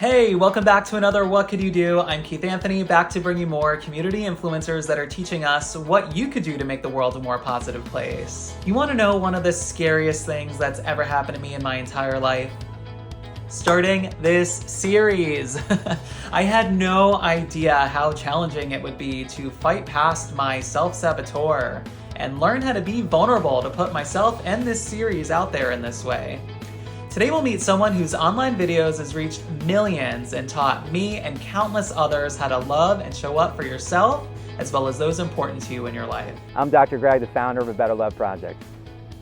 Hey, welcome back to another What Could You Do? I'm Keith Anthony, back to bring you more community influencers that are teaching us what you could do to make the world a more positive place. You want to know one of the scariest things that's ever happened to me in my entire life? Starting this series. I had no idea how challenging it would be to fight past my self-saboteur and learn how to be vulnerable to put myself and this series out there in this way. Today we'll meet someone whose online videos has reached millions and taught me and countless others how to love and show up for yourself, as well as those important to you in your life. I'm Dr. Greg, the founder of A Better Love Project.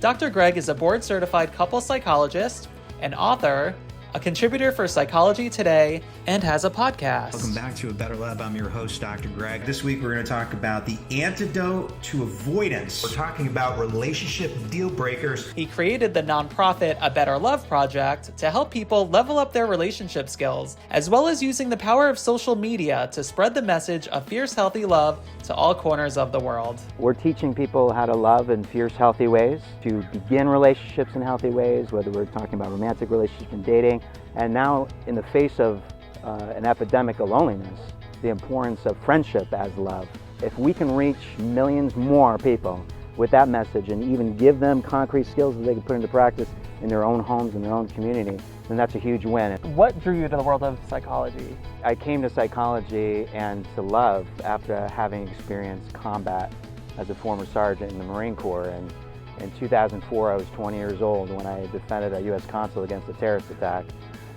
Dr. Greg is a board-certified couple psychologist, an author, a contributor for Psychology Today, and has a podcast. Welcome back to A Better Love. I'm your host, Dr. Greg. This week we're going to talk about the antidote to avoidance. We're talking about relationship deal breakers. He created the nonprofit A Better Love Project to help people level up their relationship skills, as well as using the power of social media to spread the message of fierce, healthy love to all corners of the world. We're teaching people how to love in fierce, healthy ways, to begin relationships in healthy ways, whether we're talking about romantic relationships and dating. And now, in the face of an epidemic of loneliness, the importance of friendship as love. If we can reach millions more people with that message and even give them concrete skills that they can put into practice in their own homes, in their own community, then that's a huge win. What drew you to the world of psychology? I came to psychology and to love after having experienced combat as a former sergeant in the Marine Corps. And in 2004, I was 20 years old when I defended a U.S. consul against a terrorist attack.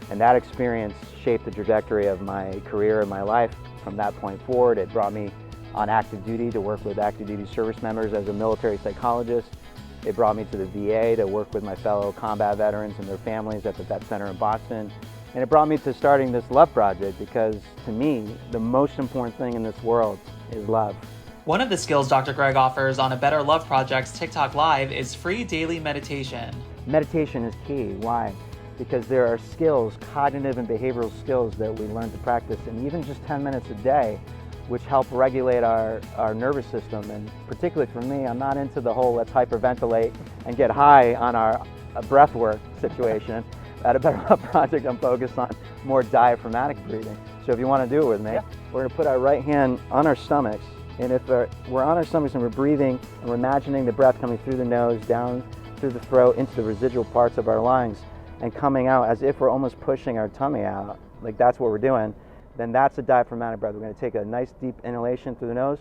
And that experience shaped the trajectory of my career and my life. From that point forward, it brought me on active duty to work with active duty service members as a military psychologist. It brought me to the VA to work with my fellow combat veterans and their families at the Vet Center in Boston. And it brought me to starting this love project because, to me, the most important thing in this world is love. One of the skills Dr. Greg offers on A Better Love Project's TikTok Live is free daily meditation. Meditation is key. Why? Because there are skills, cognitive and behavioral skills that we learn to practice in even just 10 minutes a day, which help regulate our nervous system. And particularly for me, I'm not into the whole let's hyperventilate and get high on our breath work situation. At A Better Love Project, I'm focused on more diaphragmatic breathing. So if you want to do it with me, we're going to put our right hand on our stomachs. And if we're on our stomachs and we're breathing and we're imagining the breath coming through the nose, down through the throat, into the residual parts of our lungs, and coming out as if we're almost pushing our tummy out, like that's what we're doing, then that's a diaphragmatic breath. We're going to take a nice deep inhalation through the nose,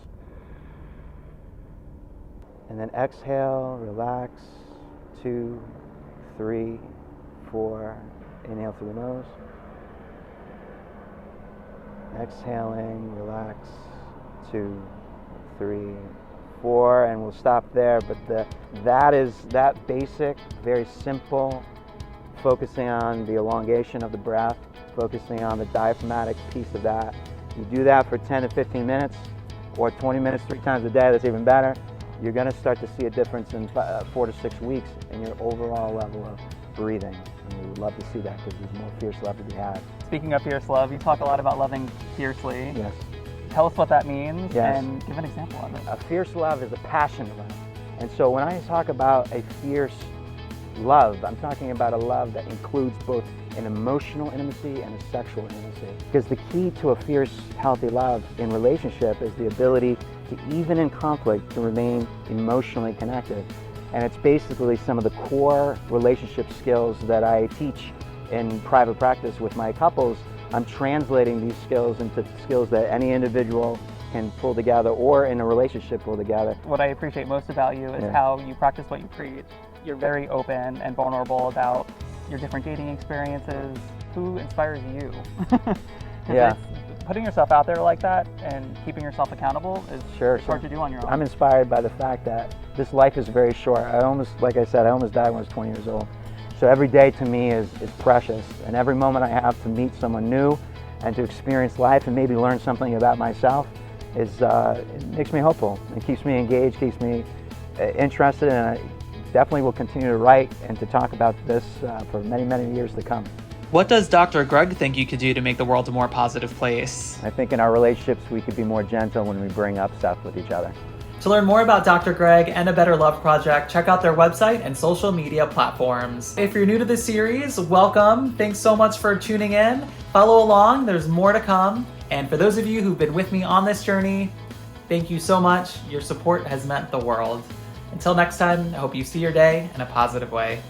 and then exhale, relax, 2, 3, 4, inhale through the nose, exhaling, relax, 2, 3, 4, and we'll stop there. But that basic, very simple, focusing on the elongation of the breath, focusing on the diaphragmatic piece of that. You do that for 10 to 15 minutes or 20 minutes 3 times a day, that's even better. You're going to start to see a difference in 4 to 6 weeks in your overall level of breathing. And we would love to see that because there's more fierce love to be had. Speaking of fierce love, you talk a lot about loving fiercely. Yes. Tell us what that means and give an example of it. A fierce love is a passionate love. And so when I talk about a fierce love, I'm talking about a love that includes both an emotional intimacy and a sexual intimacy. Because the key to a fierce, healthy love in relationship is the ability to, even in conflict, to remain emotionally connected. And it's basically some of the core relationship skills that I teach in private practice with my couples. I'm translating these skills into skills that any individual can pull together or in a relationship pull together. What I appreciate most about you is how you practice what you preach. You're very open and vulnerable about your different dating experiences. Who inspires you? Putting yourself out there like that and keeping yourself accountable is hard to do on your own. I'm inspired by the fact that this life is very short. Like I said, I almost died when I was 20 years old. So every day to me is precious, and every moment I have to meet someone new and to experience life and maybe learn something about myself it makes me hopeful. It keeps me engaged, keeps me interested, and I definitely will continue to write and to talk about this for many, many years to come. What does Dr. Greg think you could do to make the world a more positive place? I think in our relationships we could be more gentle when we bring up stuff with each other. To learn more about Dr. Greg and A Better Love Project, check out their website and social media platforms. If you're new to this series, welcome. Thanks so much for tuning in. Follow along, there's more to come. And for those of you who've been with me on this journey, thank you so much. Your support has meant the world. Until next time, I hope you see your day in a positive way.